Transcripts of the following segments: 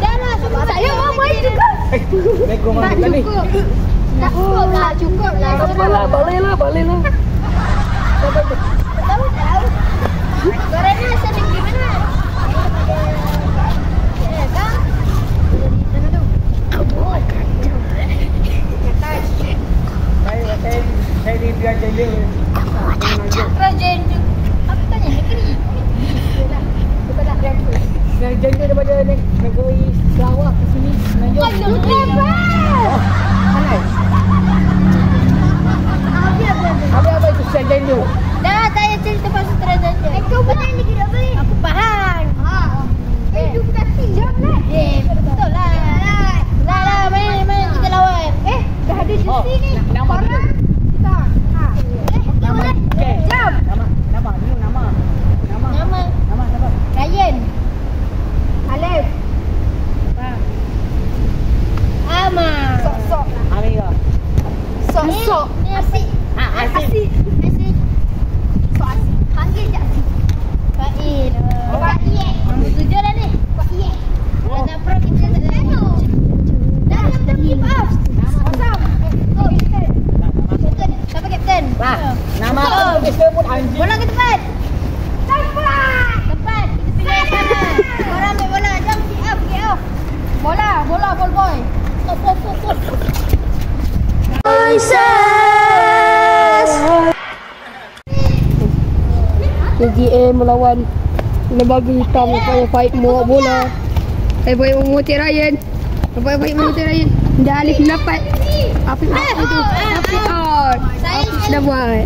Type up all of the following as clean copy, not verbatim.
Dah lah, saya mau main juga. Tak cukup. Tak cukup lah, cukup lah. Balik lah. Tahu. Gorengnya sedang gimana? Ya kan? Jadi sana tu. Saya di biar jadi. Kerajaan tu. Apa tanya negeri? Bukan nak berapa. Yang jadi daripada negeri Sarawak ke sini. Waduh, hebat. Halal. Apa itu Serjana? Dah, saya cerita pasal Serjana. Kau betul negeri apa ni? Aku faham. Hidup kaki. Jom lah. Betul lah. Lah, main kita lawan. Dah ada jersey ni. Nama dulu. Kita. Nama. Jom. Nama. Ryan. Alif. Ama. Sok. Amira. Sok. Ni Asyik. Asyik. Sok Asyik. Panggil je Asyik. Faid. Faid. Nombor 7 dah ni. Faid. Kalau nak pro kita tak ada. Dah keep up. Awesome. Go captain. Captain. Siapa captain? Nama aku sebut anjing. Bola ke tempat. Tempat. Kita pilih sana. Korang ambil bola. Jom keep up. Bola, ball boy. Pop. KGM melawan Lembaga Hitam. Nampaknya Faid membawa bola. Faid memutih Ryan. Dah Alif dapat. Afiq itu. Afiq out. Afiq dah buat.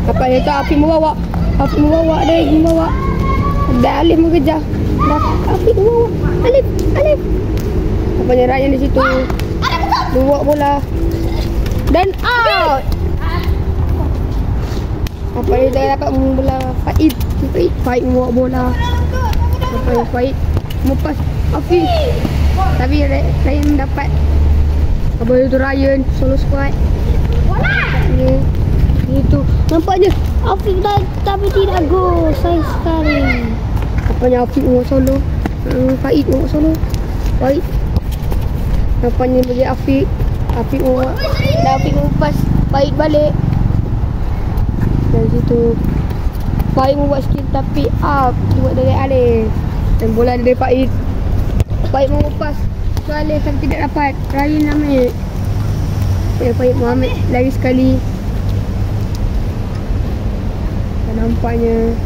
Nampaknya tu Afiq membawa dia. Dah Alif mengejar. Afiq membawa. Alif. Nampaknya Ryan di situ. Membawa bola. Dan out. Apa dia dah dapat bola Faid membawa bola. Apa Faid mepas Afiq. Tapi Ryan dapat. Apa itu Ryan solo squad. Bola. Itu nampaknya Afiq dah tapi tidak gol. Sayang sekali. Nampaknya Afiq membawa solo. Faid membawa solo. Faid. Nampaknya bagi Afiq membawa. Dan Afiq mempas Faid balik. Dari situ Faid membuat skill tapi up buat dari Alif. Dan bola dari Faid mengupas ke Alif tapi tidak dapat. Ryan ambil. Faid Muhammad lari sekali. Dan nampaknya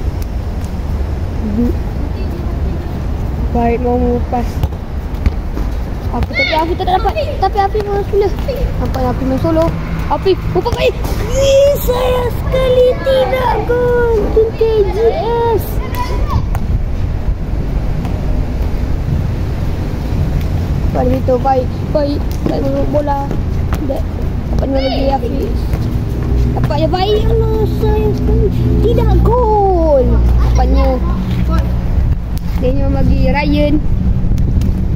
Faid mau mengupas tapi Afiq tak dapat. Tapi Afiq mau solo. Nampaknya Afiq mau solo. Afiq buka baik. Sayang sekali tidak gol. Tim KGS. Pada itu baik menurut bola. Dapatnya bagi Afiq. Dapatnya baik. Allah sayang sekali tidak gol. Dapatnya dia bagi Ryan.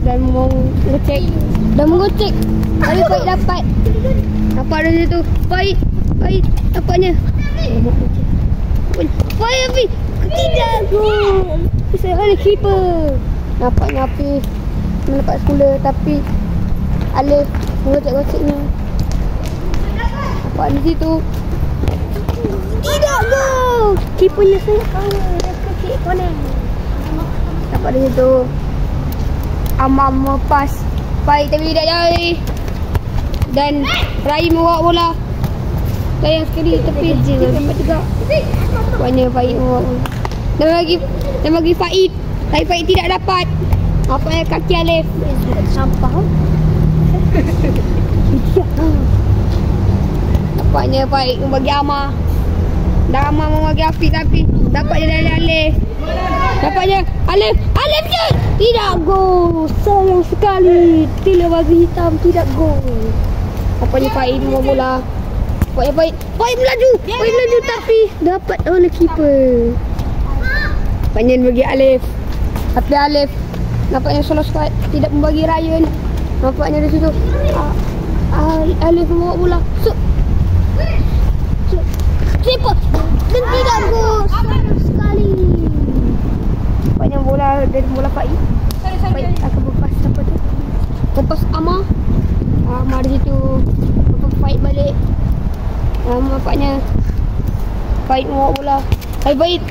Dan mengecek. Tapi Faid dapat. Nampak dari situ. Faid dapatnya. Faid Afiq. Tidak gol. Saya oleh keeper. Nampaknya Afiq mendapat semula tapi Alif mengocek-ngoceknya. Nampak di situ. Tidak gol. Keepernya saya kalah. Dia konek. Nampak di situ. Amam mepas Faid tapi tidak jauh. Dan Rai membawa bola. Sayang sekali tapi dapat juga. Banyak Faid membawa bola. Dan bagi Faid. Tapi Faid tidak dapat. Apa yang kaki Alif? Sampah. Nampaknya Faid membagi Amar. Dan Amar membagi Afiq tapi dapatnya dari Alif. Dapatnya Alif je. Tidak gol. Sayang sekali. Tidak bagi hitam tidak gol. Nampaknya Faid membawa bola. Faid melaju tapi dapat oleh keeper. Nampaknya bagi Alif. Tapi Alif nampaknya solo squad tidak membagi Ryan. Nampaknya di situ Alif membawa bola. Triple dan tidak gol. Sayang sekali. Nampaknya bola ada bola Faiz. Faiz akan lepas apa tu? Lepas Amar. Amar di situ. Lepas Faiz balik. Nampaknya Faiz bawa bola. Faiz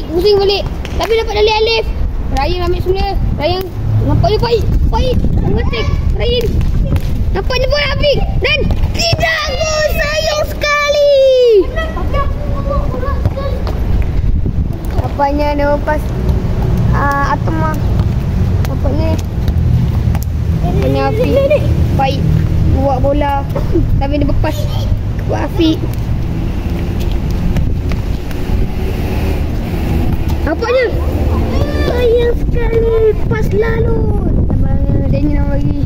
pusing balik. Tapi dapat dari Alif. Ryan ambil semula. Ryan nampaknya Faiz mengetik Ryan. Nampaknya bola Afiq dan tidak gol, sayang sekali. Nampaknya dia lepas Atma. Nampaknya Afiq. Faiz buat bola tapi dia lepas ke Afiq. Nampaknya sayang sekali pas lalu. Dia ingin nak bagi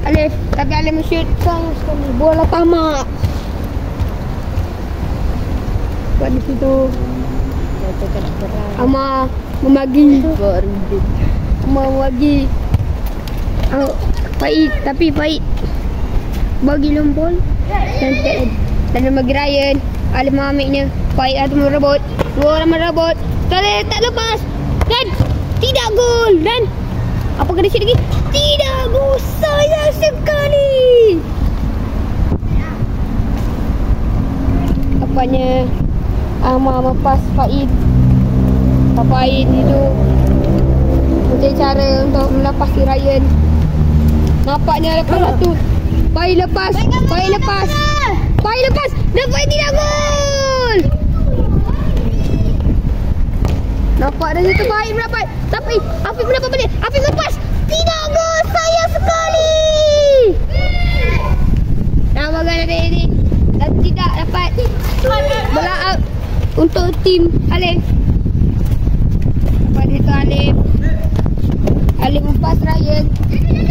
Alif, tapi Alif men-shoot sayang sekali. Bola tamak. Buat di situ Amar membagi. Amar membagi Faiz, tapi Faiz bagi lompol dan dia bagi Ryan. Alif mengambilnya. Faiz atau merebut. Dua orang merebut. Kalau tak lepas dan tidak gol. Dan apa kena shoot lagi? Tidak gol, sayang sekali. Apanya Amar lepas Faiz. Faiz itu mencari cara untuk melepasi Ryan. Nampaknya lepas satu. Faiz lepas. Dan Faiz tidak gol. Nampak dari situ Faiz mendapat. Tapi Afiq mendapat balik. Afiq lepas. Tidak gol, sayang sekali. Nampaknya dari ini dan tidak dapat bola out untuk tim Alif. Pada itu Alif lepas Ryan.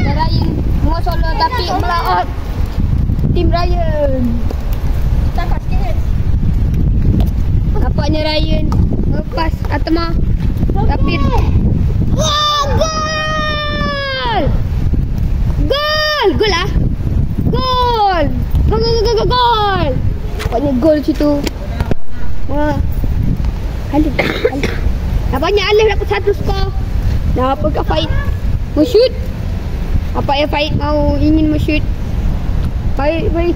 Dan Ryan mau solo tapi bola out tim Ryan. Nampaknya Ryan lepas Atma. Tapi wah, gol! Gol lah. Gol. Nampaknya gol situ. Alif. Nampaknya Alif dapat satu skor. Nah, apakah Faiz men-shoot? Apa yang Faiz ingin men-shoot? Faiz.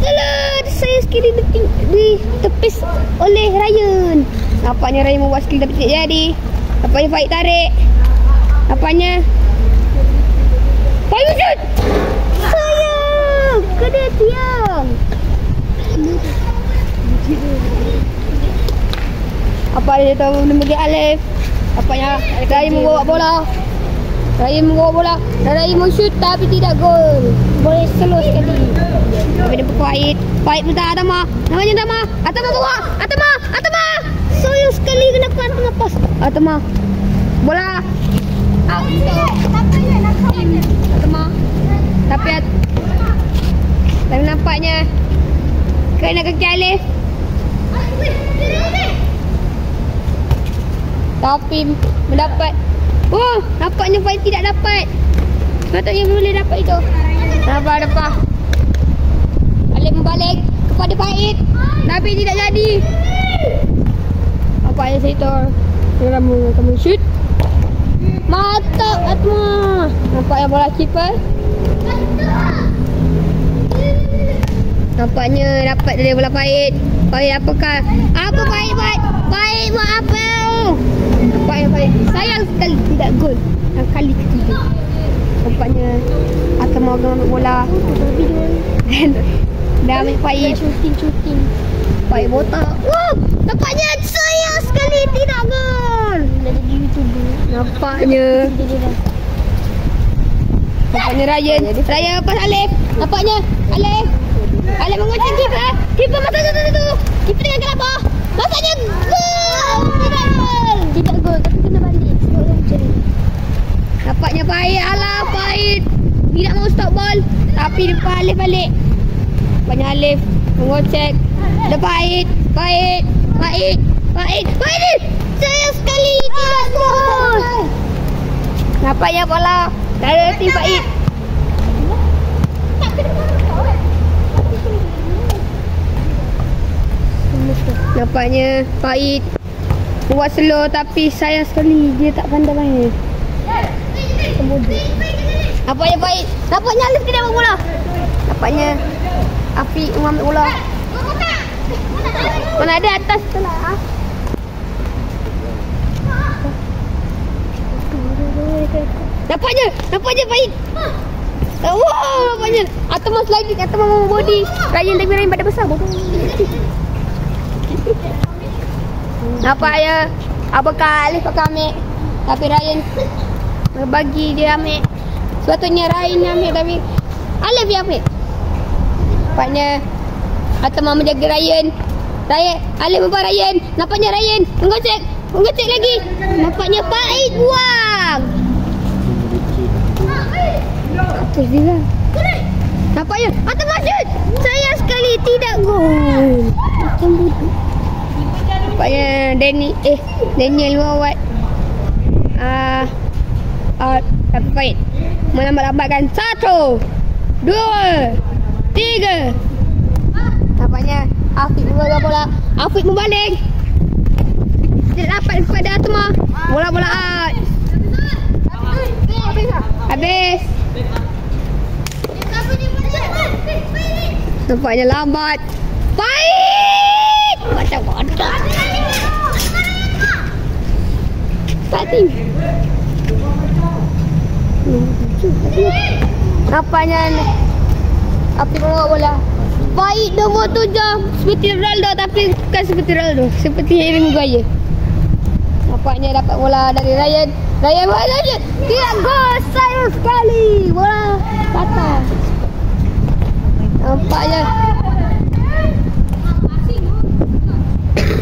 Alah, saya sekali ditepis oleh Ryan. Nampaknya Ryan membuat skill tapi tidak jadi. Nampaknya Faiz tarik. Nampaknya Faiz shoot. Sayang, kena tiang. Apa dia tahu bagi Alif. Nampaknya Ryan membawa bola. Ryan mau shoot tapi tidak gol. Boleh slow sekali. Tapi dia Faiz minta Atma. Namanya Atma bawa. Atma. Sayang sekali kenapa lepas. Atma. Bola. Atma. Tapi nampaknya kena kaki Alif. Tapi mendapat. Oh, nampaknya Faiz tidak dapat. Sepatutnya boleh dapat itu. Nampak. Alif membalik kepada Faiz. Tapi tidak jadi. Nampaknya Saitor akan shoot. Mantap Atma. Nampaknya bola keeper. Nampaknya dapat dari bola Faiz. Faiz apakah? Apa Faiz buat? Faiz buat apa? Nampaknya Faiz sayang sekali tidak gol. Kali ketiga. Nampaknya Atma mengambil bola. Dan dah ambil Faiz. Shooting. Faiz botak. Wow, nampaknya sayang sekali tidak gol. Nampaknya Ryan lepas Alif. Nampaknya Alif mengocek keeper. Keeper masa tu. Keeper dengan kelapa. Masanya gol. Tidak gol tapi kena balik. Nampaknya Faiz tidak mau stop ball. Tapi depan Alif balik. Nampaknya Alif mengocek. Ada Faiz. Sayang sekali tidak gol. Nampaknya bola dari tim Faiz. Nampaknya Faiz buat slow tapi sayang sekali dia tak pandai main. Nampaknya baik. Nampaknya Alif tidak ambil bola. Nampaknya Afiq mengambil bola. Mana ada atas tu lah. Nampaknya baik. Wow, nampaknya. Atau mas lagi, atau mau body. Ryan tapi Ryan badan besar. Bodoh. Nampaknya Abakar Alif akan ambil. Tapi Ryan bagi dia ambil. Sepatutnya Ryan ambil tapi Alif dia ambil. Nampaknya atau mau menjaga Ryan. Alif membuat Ryan. Nampaknya Ryan menggocek lagi. Nampaknya Faid buang. Atas dia. Nampaknya atau masuk. Sayang sekali tidak gol. Macam bodoh. Nampaknya Daniel Muawad. Tapi Faid melambat-lambatkan 1, 2, 3. Nampaknya Afiq membawa bola. Afiq membaling. Tidak dapat kepada Atma. Bola-bola out. Habis. Nampaknya lambat. Baik. Macam bodoh. Tadi. Nampaknya Afiq membawa bola. Baik nombor 7 seperti Ronaldo tapi bukan seperti Ronaldo, seperti Harry Maguire. Nampaknya dapat bola dari Ryan. Ryan lanjut. Tidak gol, sayang sekali. Bola patah.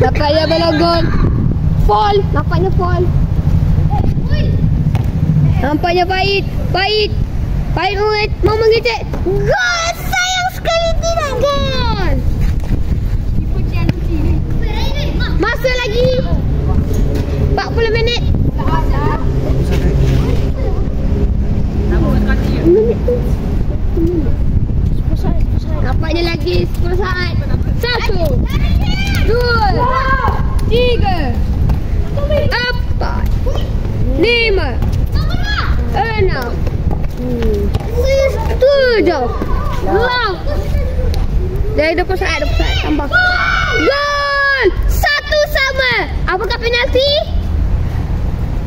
Nampaknya bola gol. Fall, nampaknya fall. Nampaknya Faid mau mengejek. Gol, sayang sekali tidak gol. Masuk lagi 40 minit. Nampaknya lagi 10 saat. 1, 2, 3, 4, 5, 6, 7, 8. Dari 20 saat tambah. Gol! 1 sama. Apakah penalti?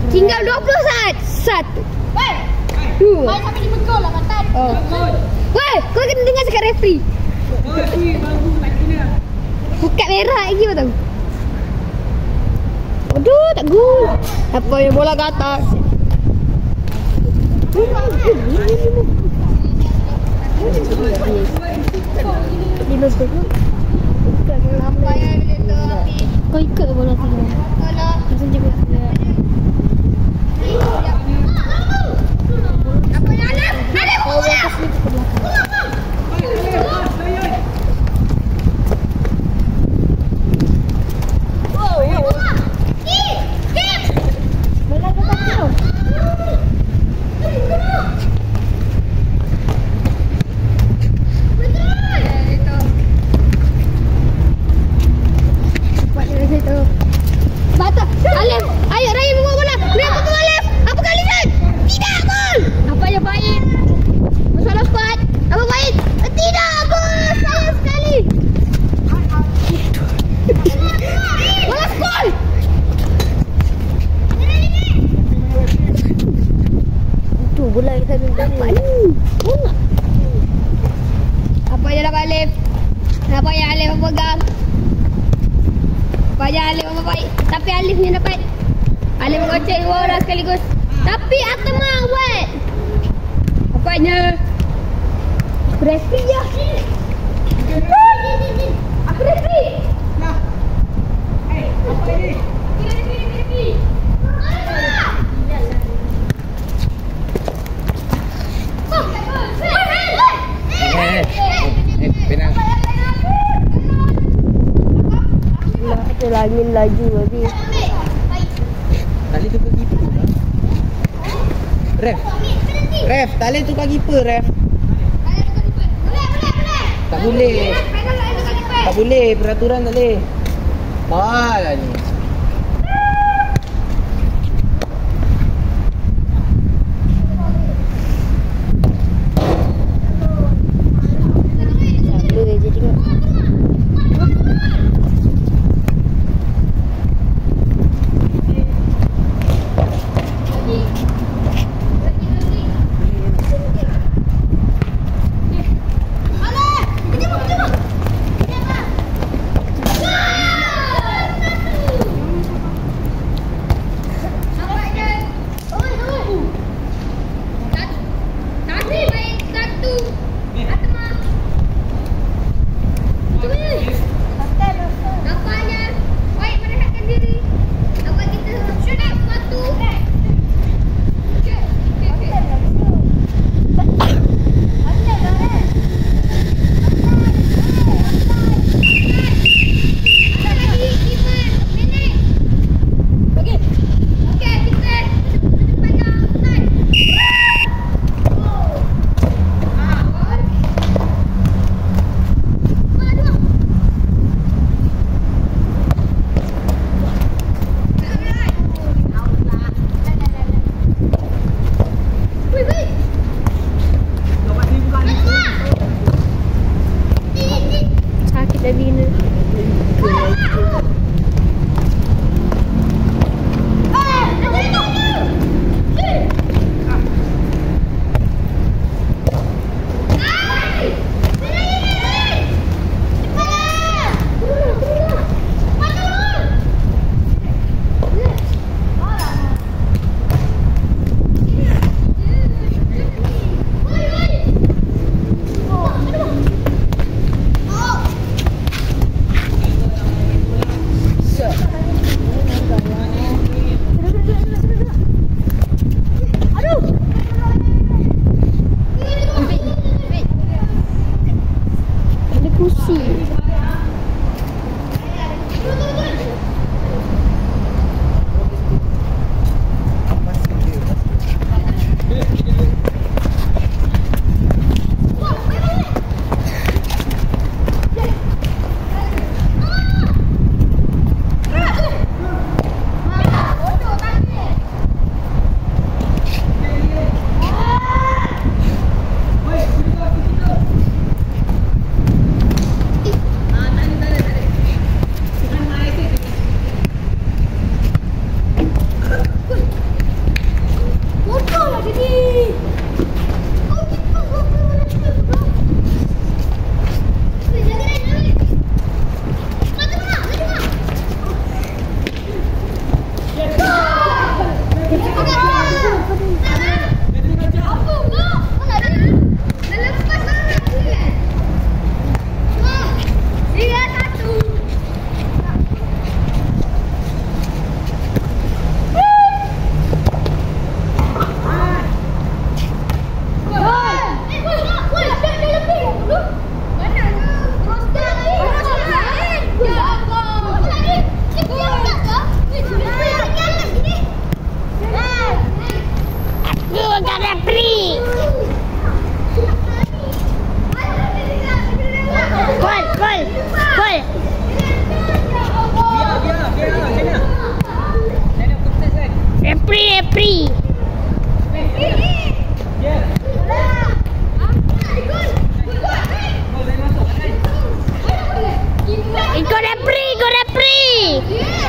Tinggal 20 saat. 1, 2. Main sampai 5 gol lah kata. Weh, kau kena dengar cakap referee. Bukat merah lagi betul. Aduh, tak gol. Apa yang bola ke atas? Apa yang itu? Kau ikut bola tu. Macam je biasa. Apa yang ada bola? Apa yang dapat Alif? Apa yang Alif pegang? Apa yang Alif baik? Tapi Alif ni dapat. Alif gocek 2 orang sekaligus. Tapi Atma buat. Apanya? Referee ya. Aku referee. Nah. Apa ini? Referee. Angin laju lagi. Tali tukar keeper. Ref, tali tukar keeper, ref. Tak boleh. Tak boleh, peraturan tak boleh. Mahal lah ni. Free. Ikut referee, ikut referee.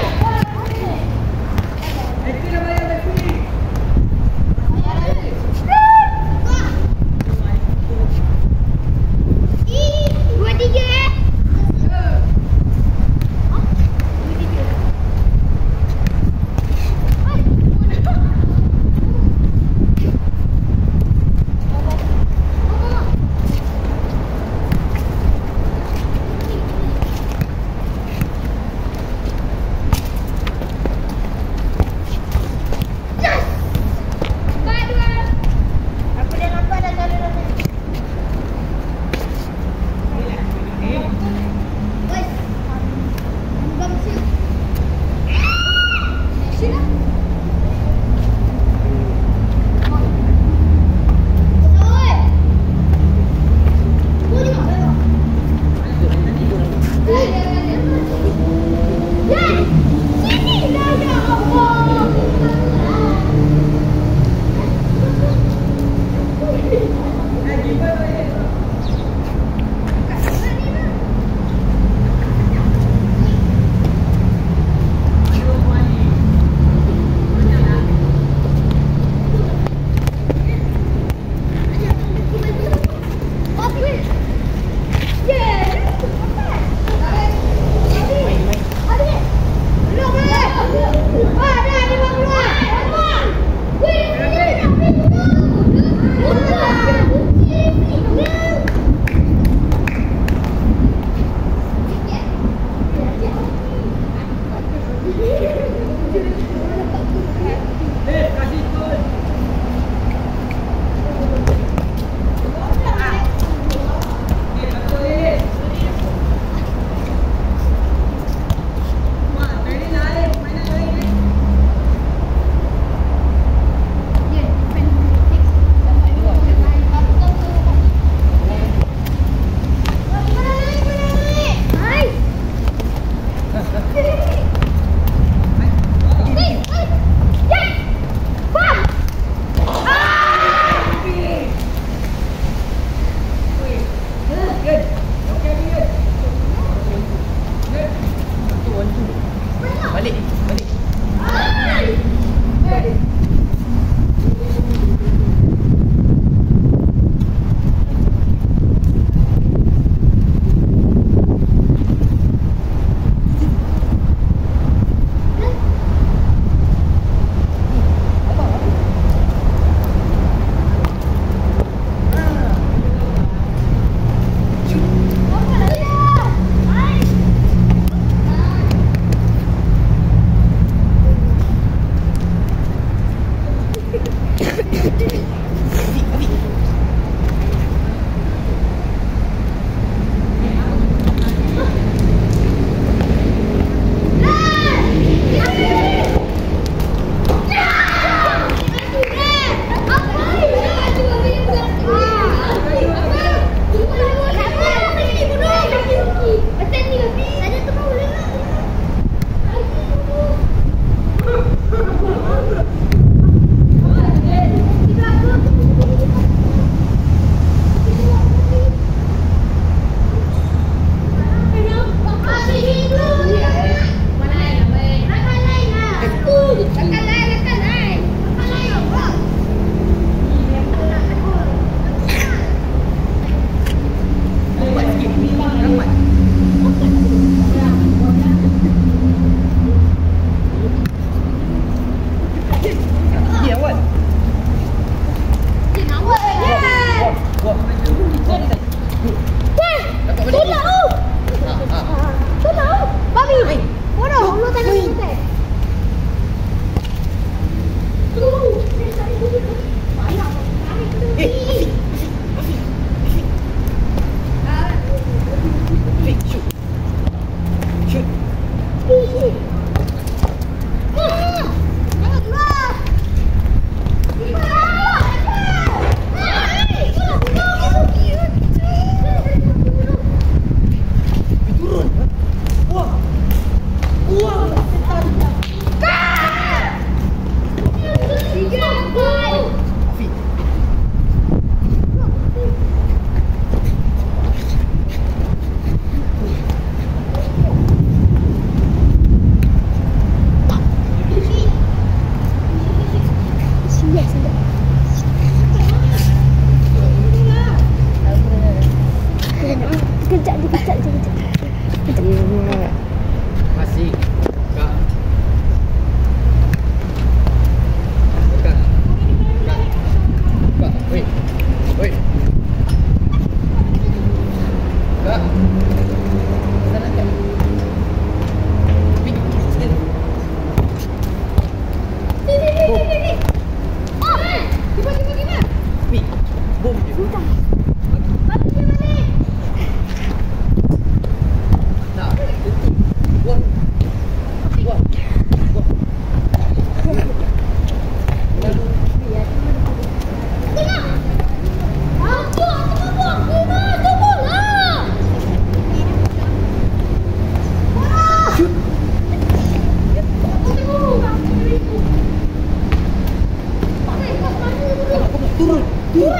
Masuk.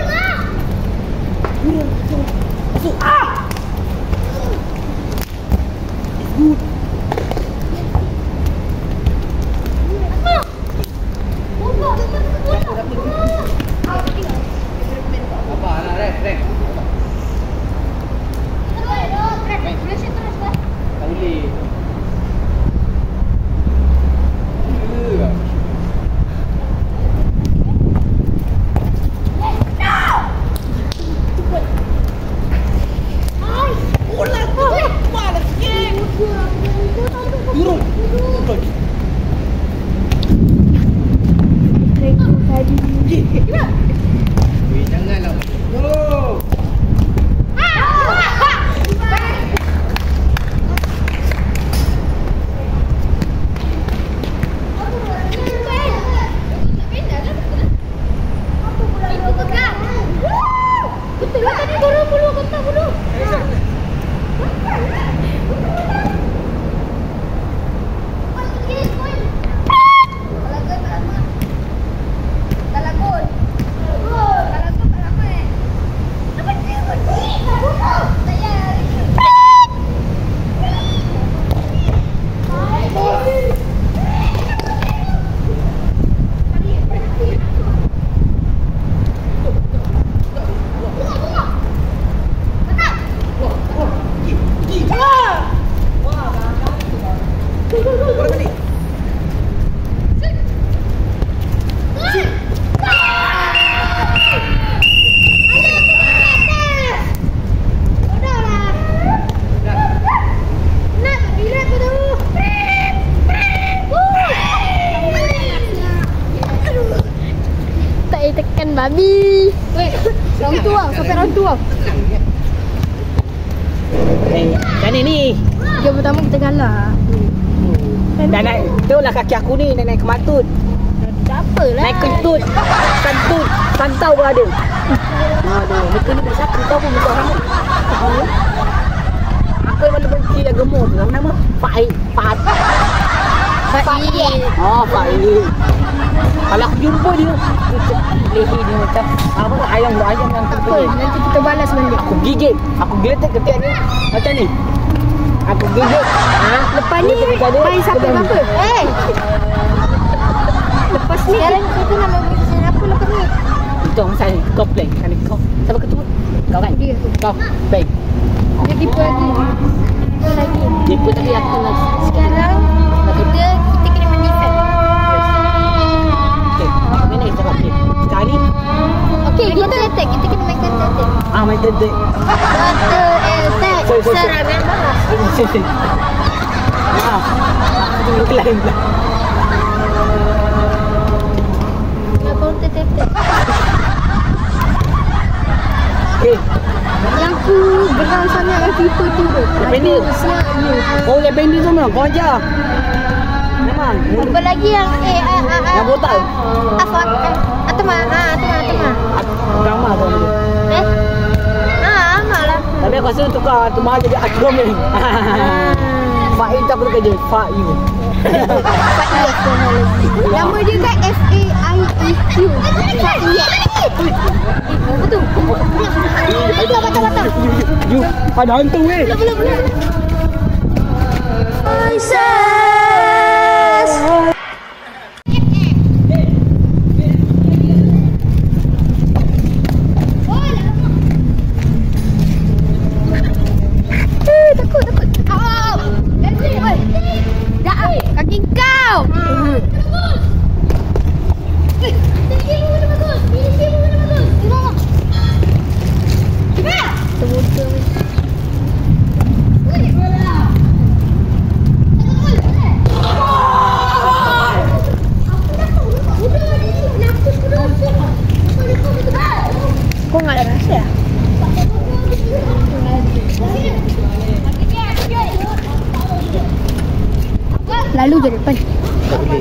Good. Apa nak rek? Tak boleh. Turun. Janganlah. Go. Tekan babi. Weh, round tu ah, sampai round tu ah. Macam ni. Game pertama kita kalah. Dah naik, tu lah kaki aku ni naik ke matut. Tak apalah. Naik kentut, kentut, santau pun ada. Aduh, mereka ni tak siapa tahu pun muka orang. Apa yang mana berhenti yang gemuk tu? Nama? Faid. Oh, Faid. Kalau aku jumpa dia, leher dia macam apa tak ayam yang Apa? Nanti kita balas balik. aku gigit, aku geletek ketiak ni macam ni. Aku gigit. Lepas ni main siapa apa? Lepas ni sekarang kita nak main pergi apa lepas ni? Itu orang saya, kau play. Kau siapa ketua? Kau kan? Dia tu. Kau play. Dia tipu lagi. Tipu lagi. Tipu tadi aku lagi. Sekarang kita kena mendefend. Okay, mana kita pakai? Sekali. Okey, kita attack. Kita kena main counter attack. Main tendek. Counter attack. Serangan balas. Itu lain pula. Counter attack. Okay. Yang ku geram sangat dengan FIFA tu. Pendek. Oh, yang pendek tu memang kau ajar. Memang. Apa lagi yang Yang botak. Atma. Drama tu dia. Amal lah. Tapi aku rasa tukar Atma jadi Akram ni. Faid tak perlu kerja. Faid. Nama dia kan FAIEQ. Betul. Batang. You ada hantu weh. Belum. Takut. Kaki kau. Kau nggak ada rasa? Lalu je depan. Tak boleh.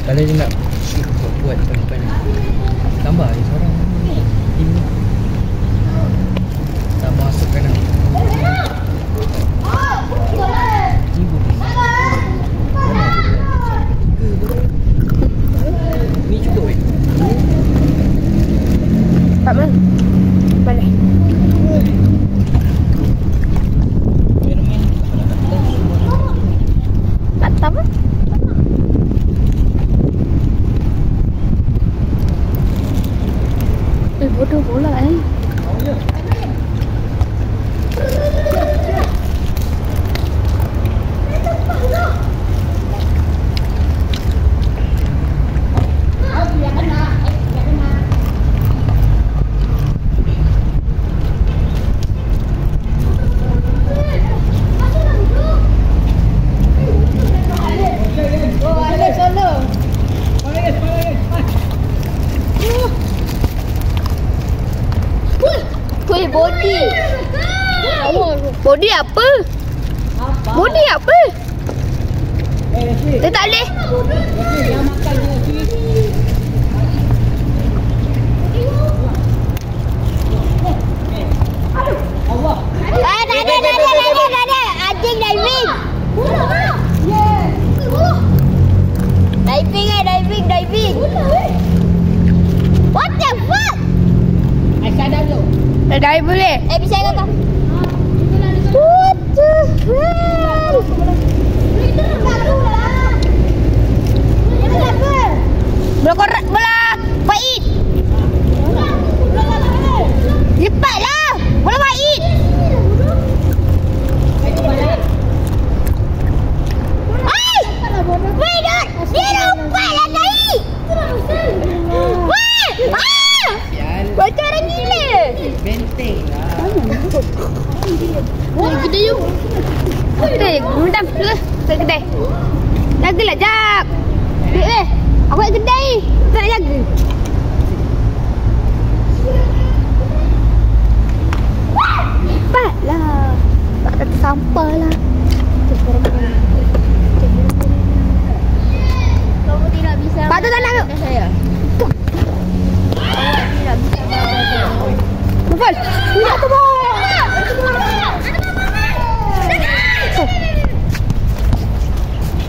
Kalau dia nak buat depan ni, tambah dia seorang ini. Tak masukkan lah. Ibu. Mana dia? 3 tu. Body apa? Body apa? Dia tak boleh. Yang makan je Leslie. Allah. Tak ada. Anjing diving. Diving. What the fuck? Aisyah dah dulu. Dah dive boleh? Bisa kakak. What the hell? Bola Faiz. Cepatlah. Bola Faiz. Ai! Wait, dia lompatlah tadi. Wah! Ah! Macam orang gila. Benteng lah. Kedai you. Kedai. Minta dulu. Kedai. Jagalah jap. Aku nak kedai. Tak nak jaga. Cepatlah. Tak ada sampah lah. Kamu tidak bisa. Patut tak nak. Saya. Awak tidak bisa. Mufal. Tidak tu bola.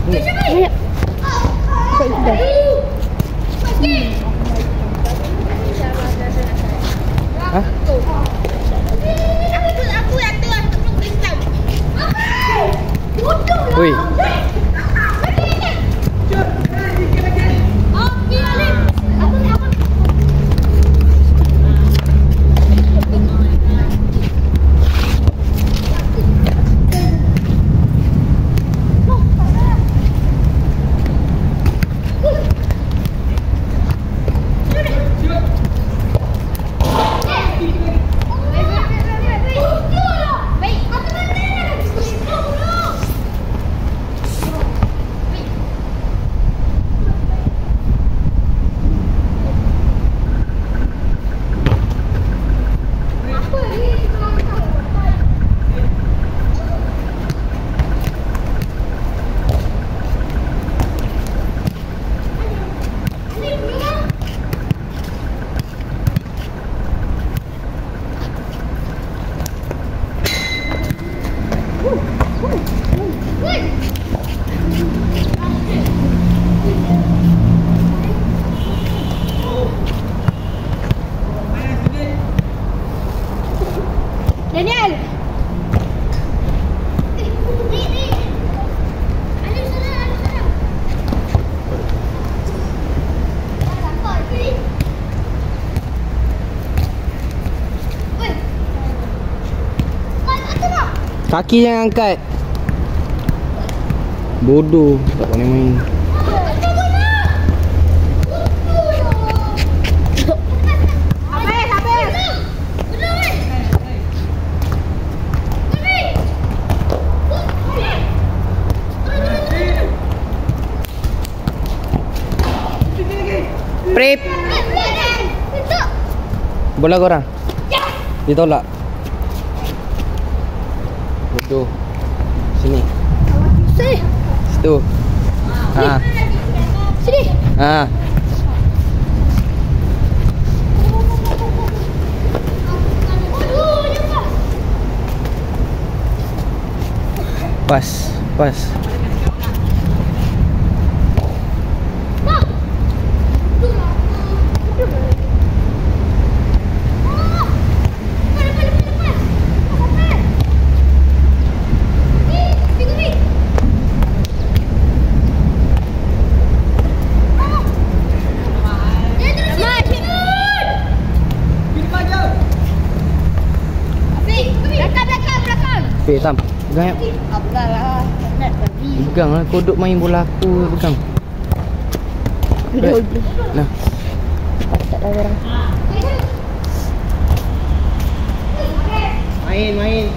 Banyak. Hah? Aku yang tu untuk Islam. Bodoh lah. Oi. Daniel. Kaki jangan angkat. Bodoh. Tak boleh main. Prep. Bola korang. Ditolak. Bodoh. Sini. Sini. Situ. Ha. Sini. Ha. Pas. Tam. Pegang yuk. Pegang lah. Pegang lah. Kau duk main bola aku. Pegang. Nah. Tak ada orang. Main.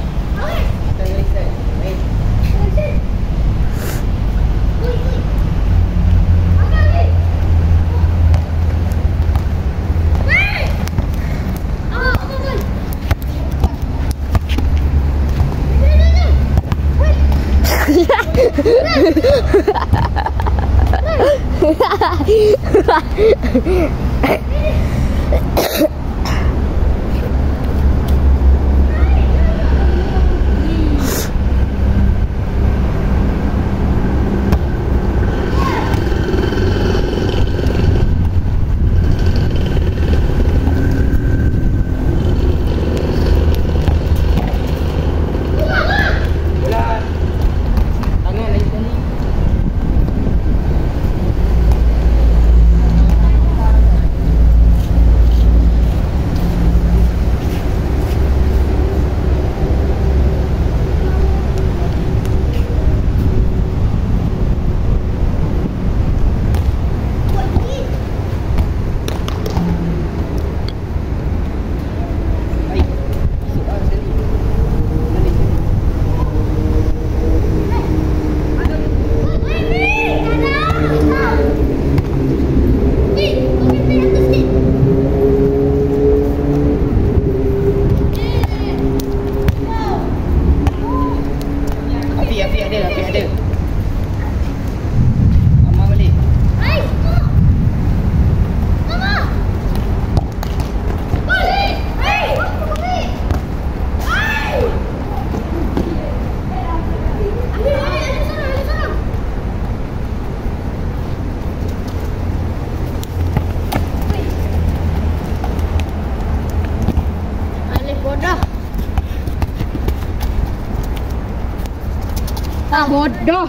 Bodoh.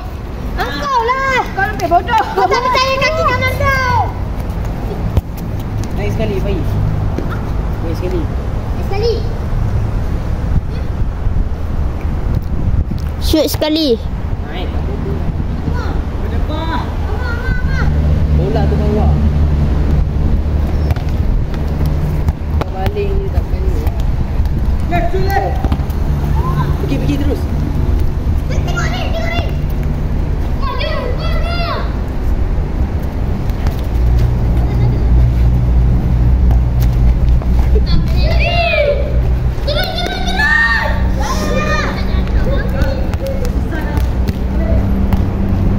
Engkau lah. Kau lebih bodoh. Kau tak percaya kaki kanan kau. Naik sekali, baik. Naik sekali. Sekali. Shoot sekali. Naik. Bola tu bawah. Kau baling je tak kena. Left. Pergi terus. Tengok ni. Maju.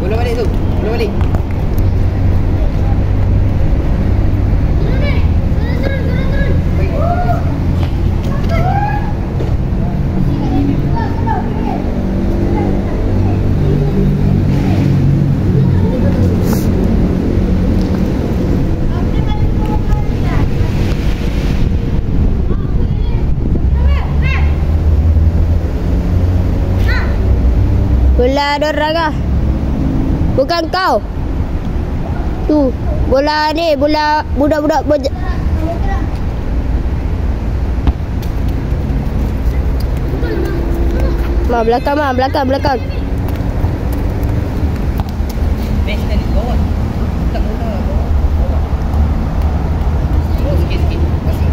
Bola balik tu. Bola balik. Bola dorang ah. Bukan kau. Tu, bola ni, bola budak-budak belakang. Naik sekali bawah. Tak bawah. Oh, sikit. Masih.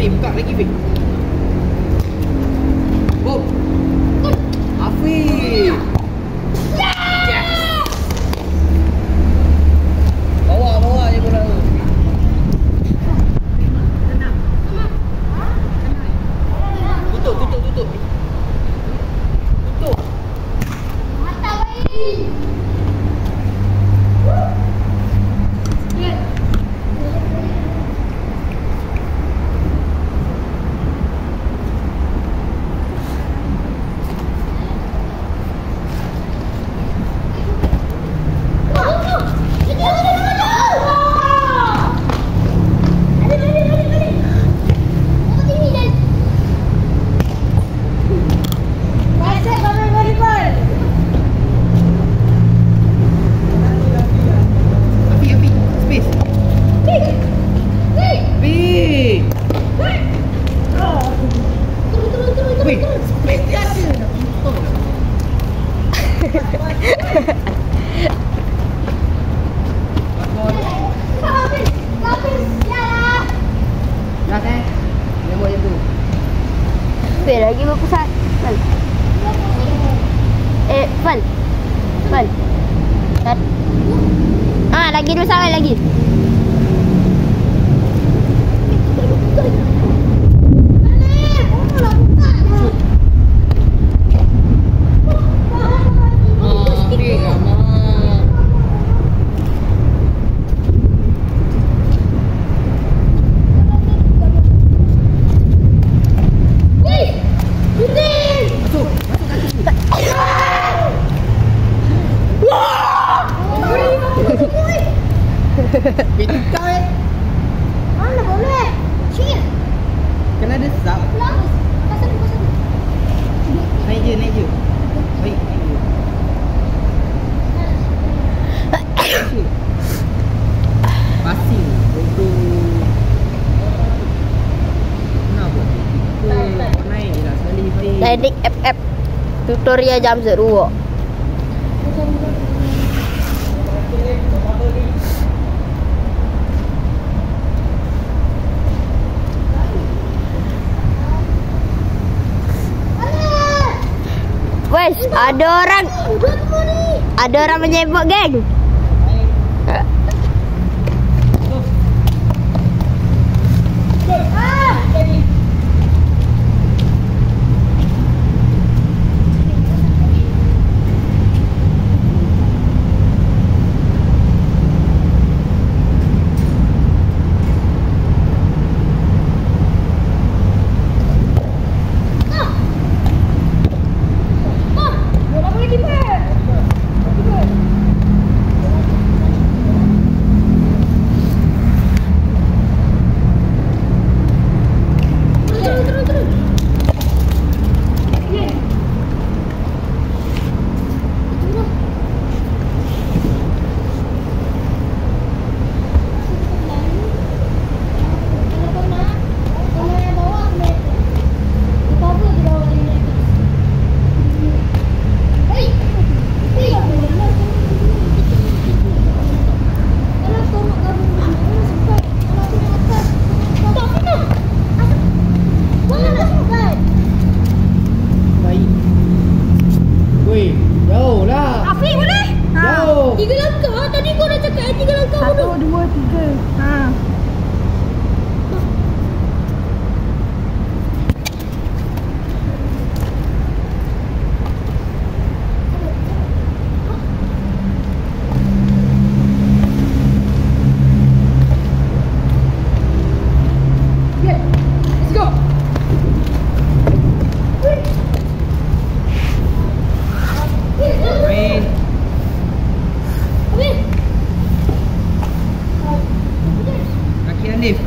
Buka lagi, Fik. Oh. Afiq. Yes. Bawa je bola tu. Tutup. Tutup. Mantap baik. lagi berapa saat? Fal. Fal. Fal. Lagi 2 saat lagi. Kau Mana boleh? Cik. kena desap. Lawas. Pasal. Naik je. Baik, naik je. Pasing. Bodoh. Kenapa? Kau naik je lah sekali. Naik FF. Tutorial jam seru. Wes, ada orang menyebut geng. Jauh lah. Afiq boleh? Jauh. 3 langkah. Tadi kau dah cakap 3 langkah. 1, 2, 3. Main. Kaki Alif.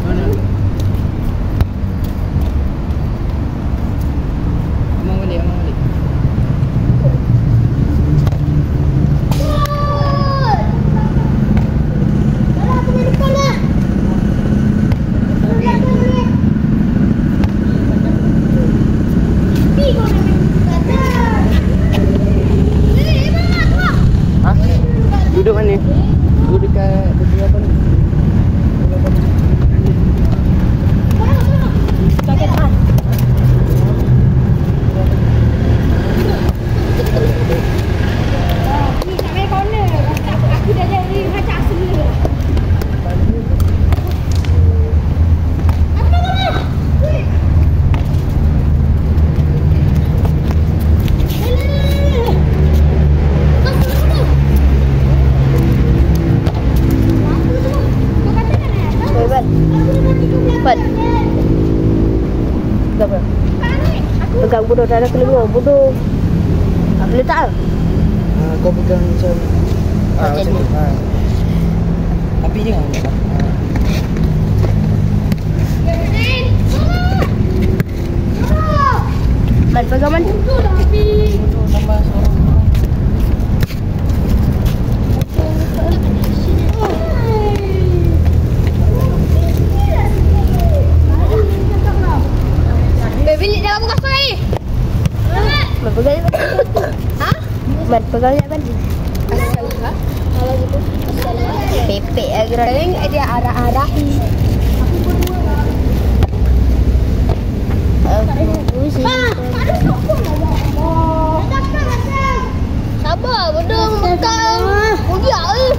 Mana? Amang balik. Hah? Duduk mana? Duduk dekat apa ni? Pegang bodoh dah ada keluar bodoh. Aku letak. Kau pegang macam macam ni. Tapi jangan. Man, pegangnya kan. Asal ha? Kalau gitu. Pepek ya gerak. Paling dia arah-arahi. Sabar, bedung makan. Udia eh.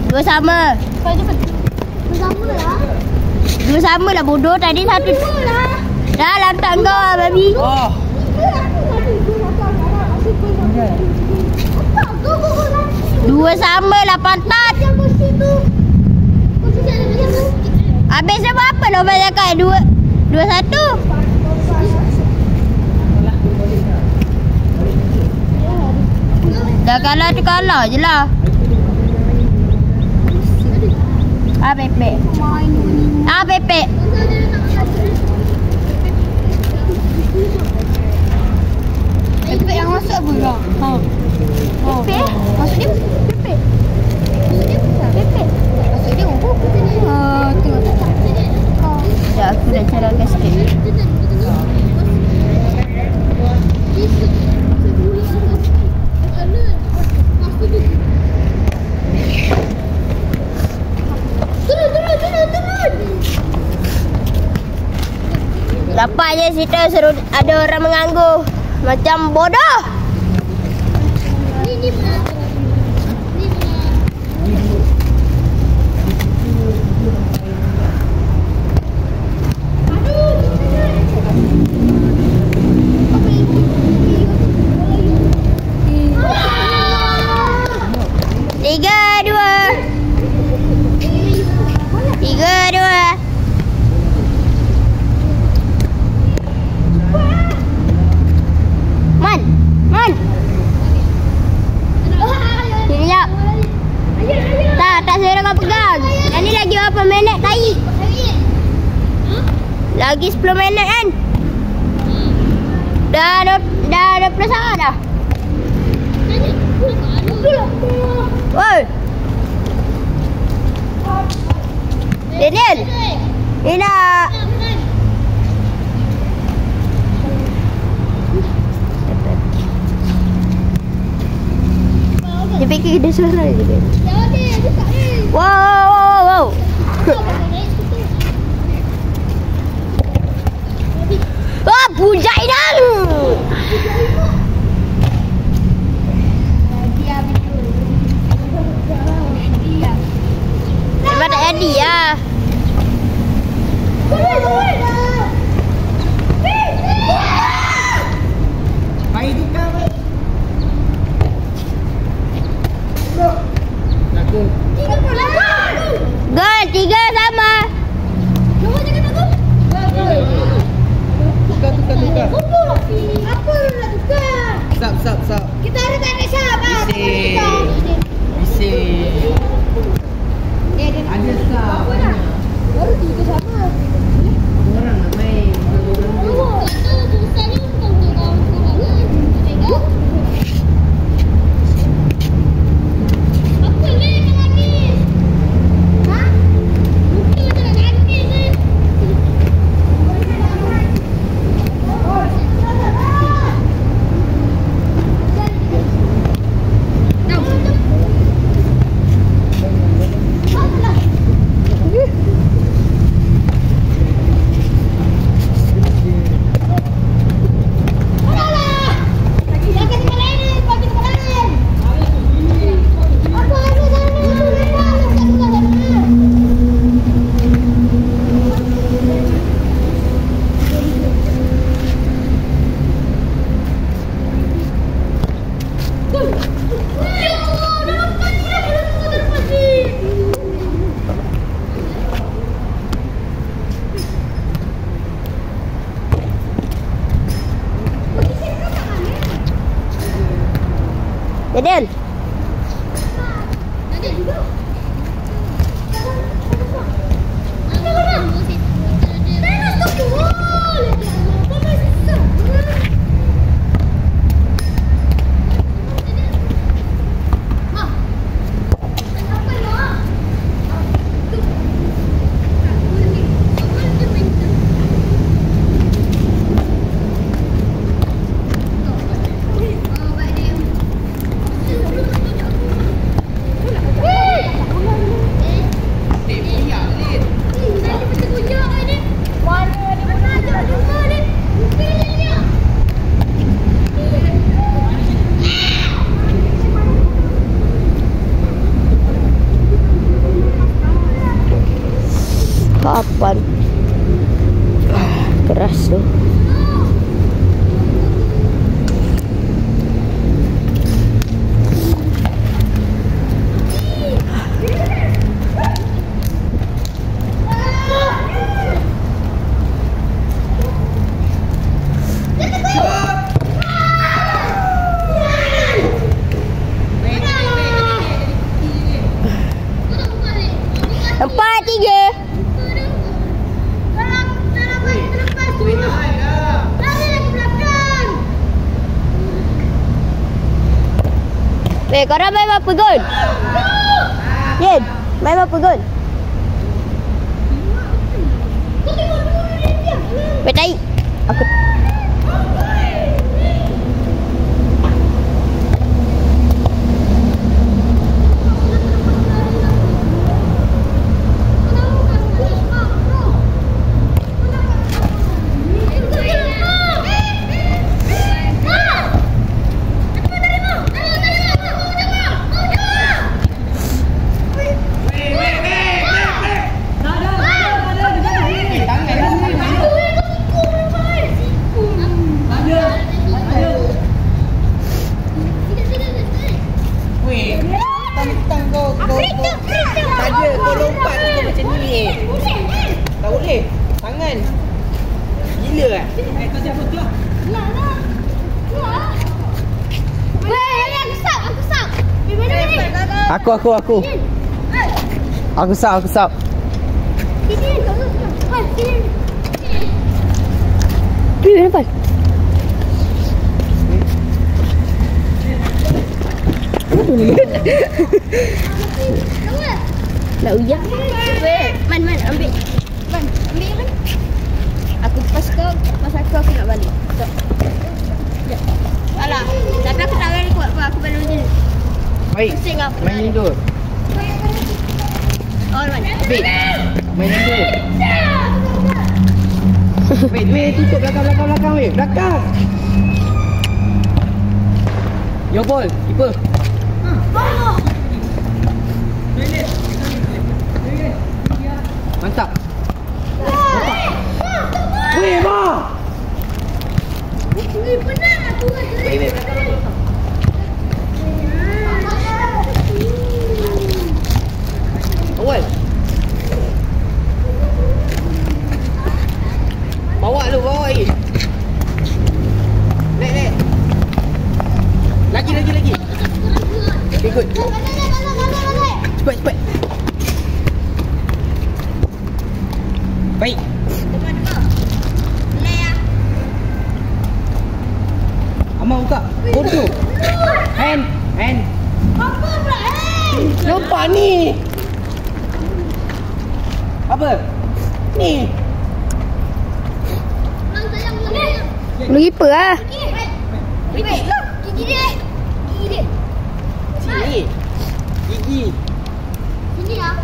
Dua sama. Dua sama lah bodoh. Tadi satu. Dalam tangga babi. Oh. Dua sama lah pantat. Habis sebab apa lah Abang cakap? Dua satu. Dah kalah tu kalah je lah. Pepek. Pepek. Pepek yang masuk apa kau? Ha. Pepek? Maksud dia pepek. Pepek. Maksud dia apa? Tengok. Sekejap aku nak caranya sikit. Dapat je situ suruh ada orang menganggur. Macam bodoh. Tiga, dua. Man. Sini jap. Tak suruh kau pegang. Yang ni lagi berapa minit tai? Lagi 10 minit kan? Dah 20 saat dah. Woi. Daniel. Ni nak. Dia fikir dia suara je kan? Wow. Wah, bujai dah. Memang tak jadi lah. Baik tu kau. Gol, 3 sama. Tukar. Apa nak tukar? Sap. Kita ada tak ada sahabat. Bising. Ada sap. Baru 3 sama. Orang nak main. Daniel. Weh, korang main apa gol? Yen, main apa gol? Weh, tarik. Aku Aku. Aku sap. Kenapa? Nak uyak. Weh, man ambil. Man, ambil. Aku pas aku nak balik. Stop. Alah, tapi aku tak balik kuat aku balik macam ni. Baik. Main indoor. Oh, mana? Baik. Main indoor. Weh, tutup belakang weh. Belakang. Your ball, keeper. Mantap. Weh, ma. Penat aku. Awal. Bawa lagi. Naik. Lagi. Okay, good. Cepat. Baik. Amal buka. Bodoh. Hand. Apa pula? Nampak ni. Apa? Ni. Lu keeper lah. Gigi dia. Sini. Gigi. Sini lah.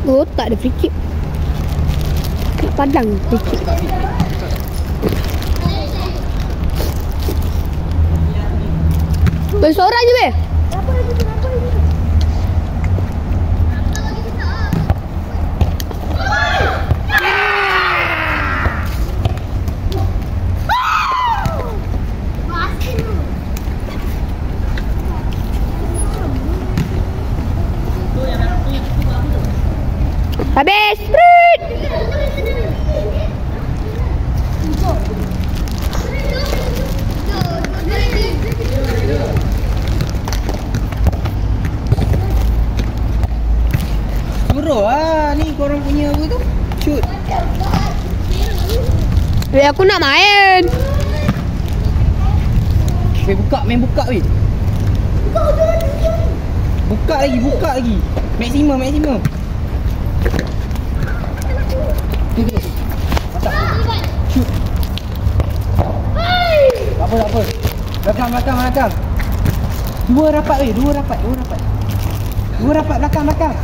Oh, tak ada free kick. Nak padang free kick. Bersorak je weh. Habis. Sprint. Suruh lah ni korang punya apa tu? Shoot. Weh, aku nak main. Weh, main buka weh. Buka lagi. Maksimum. Mantap. Shoot. Tak apa. Belakang. Dua rapat weh, dua rapat. Dua rapat belakang.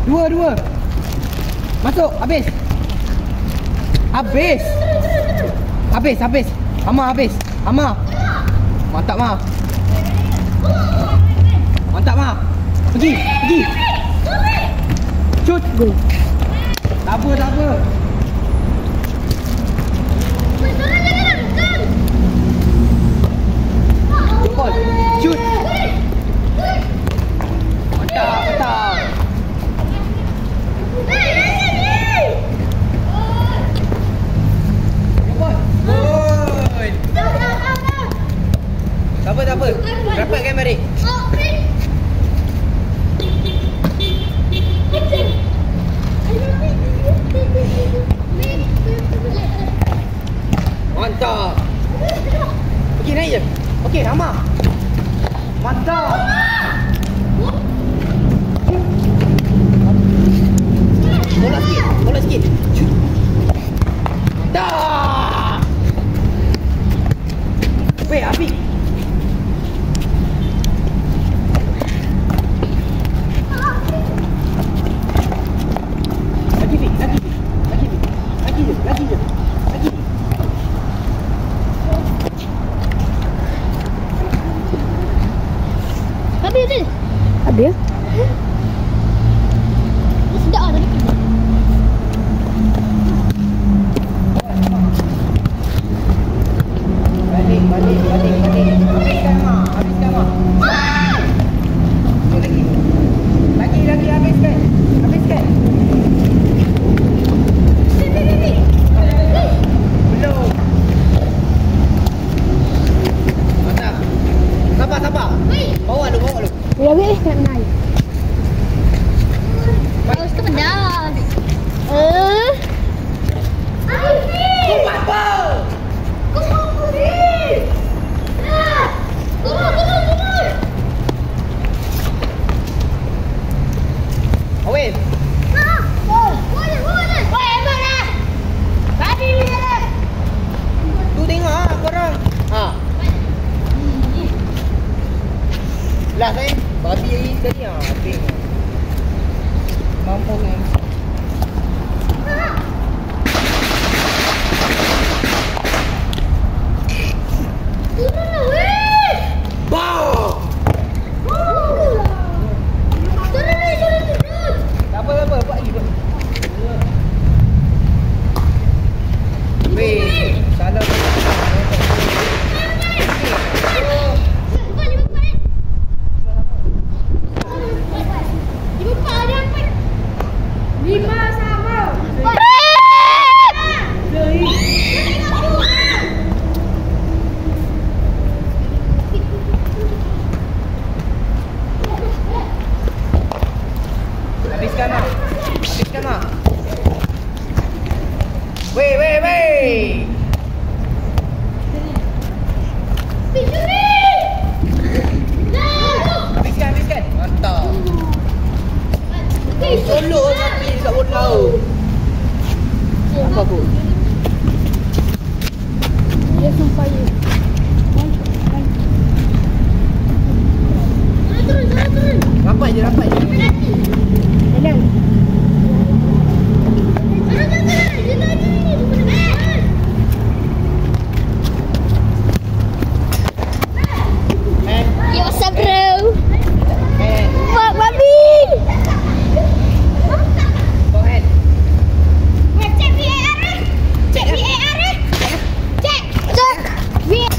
Dua. Masuk, habis. Habis. Ama. Mantap, Ma. Pergi. Shoot. Go. Tak apa. Jempol. Shoot. Mantap. Jempol. Good. Tak apa. Rapatkan balik. Mantap. Weh, salah. Habiskan lah. Habiskan lah. Weh, weh, weh. Habiskan, habiskan. Mantap. Tolok tapi dekat bola. Apa pun. Dia sumpah ya. Rapat je, rapat je. Tenang. Yo, what's up, bro? Mak babi. Go ahead. Cek VAR. Cek VAR. Cek. Cek. VAR.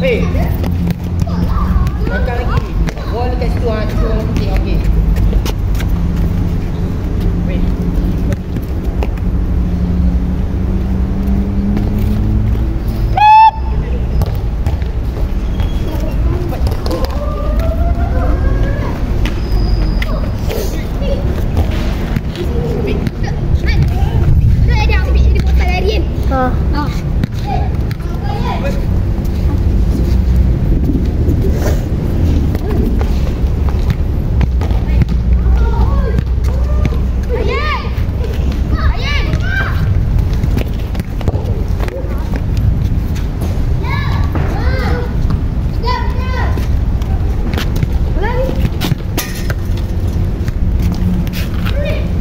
Weh. Makan lagi. Bola dekat situ ah, situ warna putih. Okey. Weh. Ha.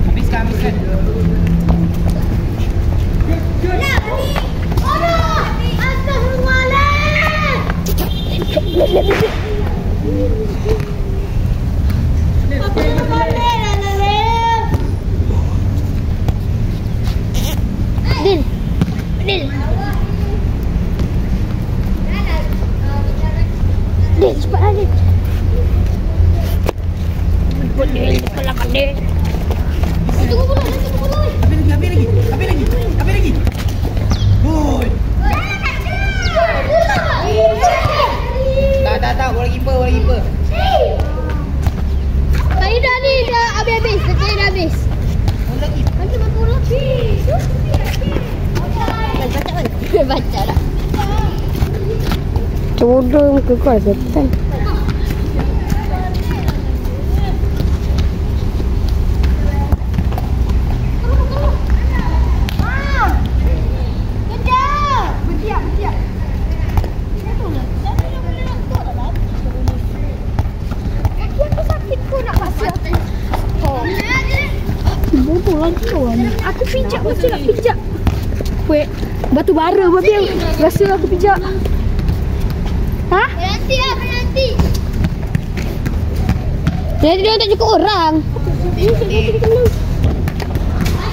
Habiskan, habiskan. Din. Din. Din, cepat lagi. Din, cepat lah, Din. Tunggu dulu, tunggu dulu. Habis lagi, habis lagi. Habis lagi. Habis lagi. Good. Tak. Bola keeper, bola keeper. Saya dah ni, dah habis-habis. Saya dah habis. Bola keeper. Nanti baca bola. Baca dah. Bodoh muka kau setan. Bodoh lagi kau ni. Aku pijak, macam nak pijak. Weh, batu bara babi. Rasa aku pijak. Ha? Penalti lah, penalti. Dia tak cukup orang.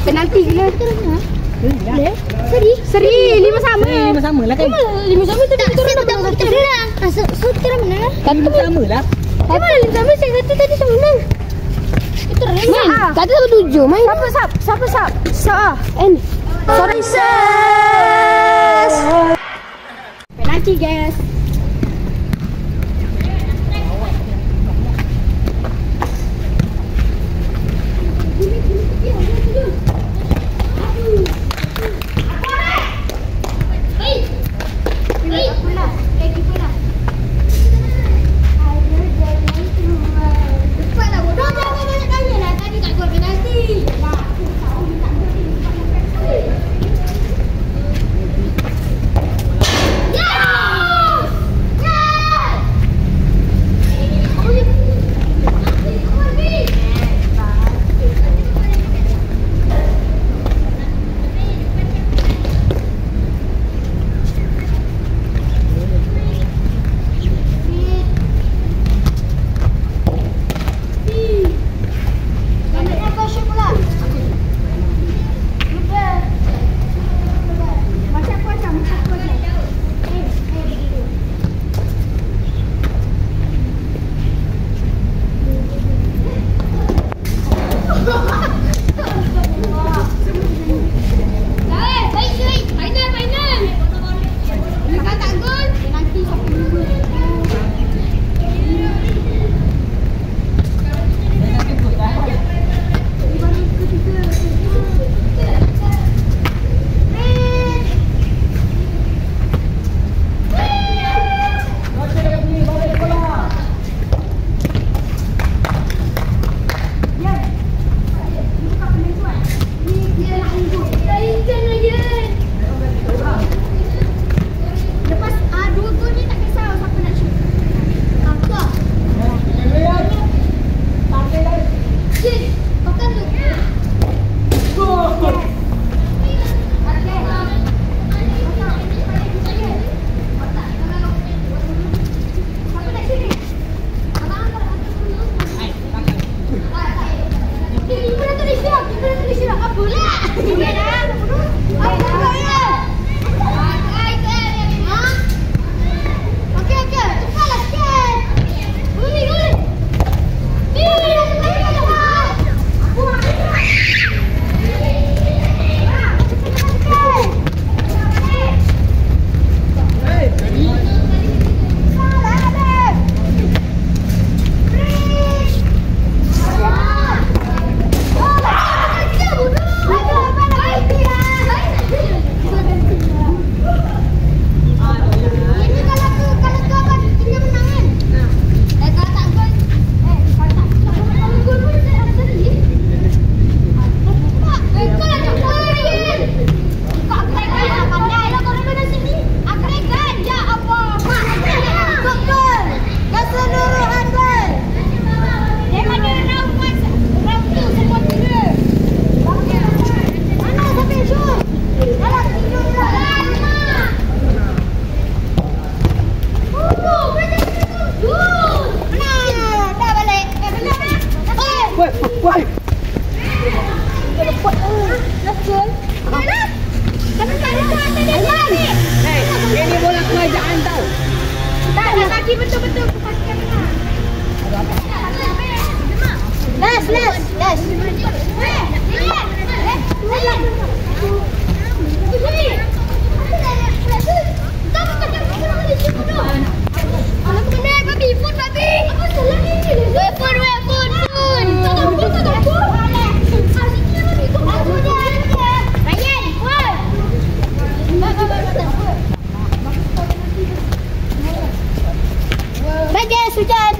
Penalti gila. Seri 5 sama. 5 sama lah kan. 5 sama tu Tak, saya tak mahu kita menang. So kita dah menang. Kata sama lah. Tapi mana 5 sama saya kata tadi sama menang. Itu rendah. Main. Kata sama 7. Main. Siapa sap? Sap. Sorry sis. Penalti guys. pasti betul-betul kepastian menang. Las. Bagus, hujan.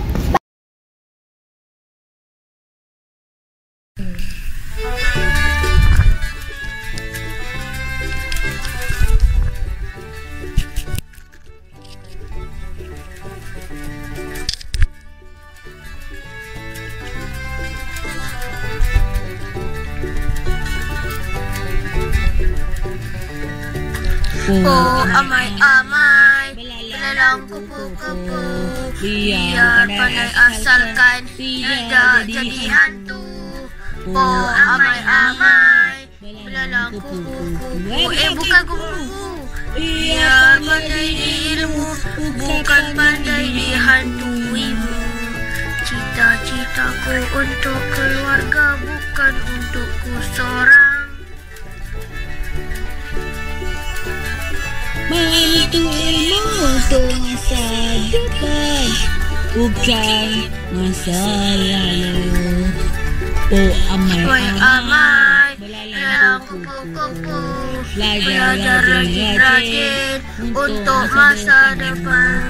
Oh amai-amai, belalang kupu-kupu, biar pandai asalkan tidak jadi hantu. Oh amai-amai, belalang kupu-kupu, bukan kupu-kupu, biar pandai di ilmu, bukan pandai dihantuimu. Cita-citaku untuk keluarga, bukan untukku seorang. Itu ilmu untuk masa depan, bukan masa lalu. Oh amai-amai, belalang kupu-kupu, belajar rajin-rajin untuk masa depan.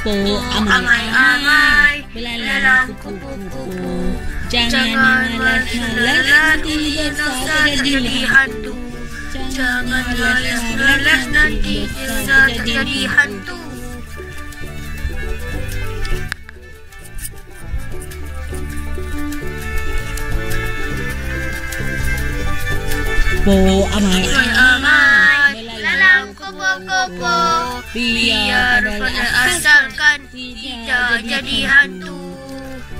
Oh amai-amai, belalang kupu-kupu, jangan malas-malas nanti besar jadi hantu. Jangan malas-malas nanti besar jadi hantu. Oh amai-amai, belalang kupu-kupu, biar pandai asalkan tidak jadi hantu.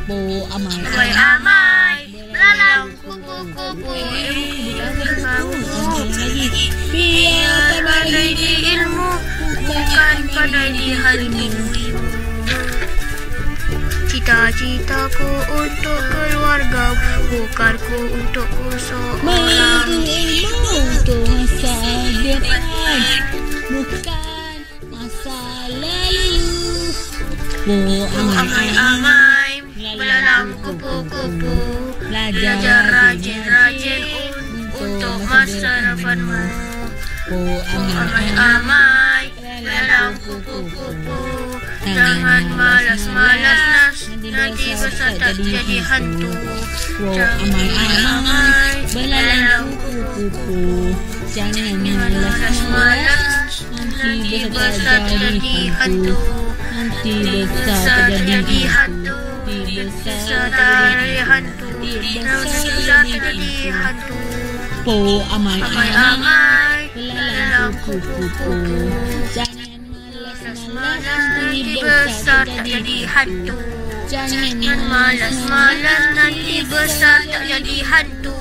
Oh Amai-amai, belalang kupu-kupu, biar pandai di ilmu, bukan pandai dihantuimu. Cita-citaku untuk keluarga, bukanku untukku seorang. ilmu untuk masa depan, bukan masa lalu. Oh Amai-amai, belalang kupu-kupu, belajar rajin-rajin untuk masa depanmu. Oh Amai-amai, belalang kupu-kupu, jangan malas-malas nanti besar tak jadi hantu. amai-amai, belalang kupu-kupu, jangan malas-malas nanti besar jadi hantu. Nanti besar jadi hantu. Besar jadi hantu. Besar jadi hantu. Oh amai-amai, Belalang kupu-kupu, jangan malas-malas nanti nanti besar besar tak jadi jadi hantu. Jangan Jangan malas-malas nanti besar tak jadi hantu.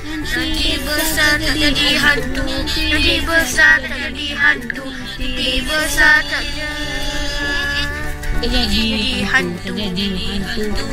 Nanti besar tak jadi hantu. Nanti besar tak jadi hantu. Nanti besar tak jadi hantu. jadi hantu.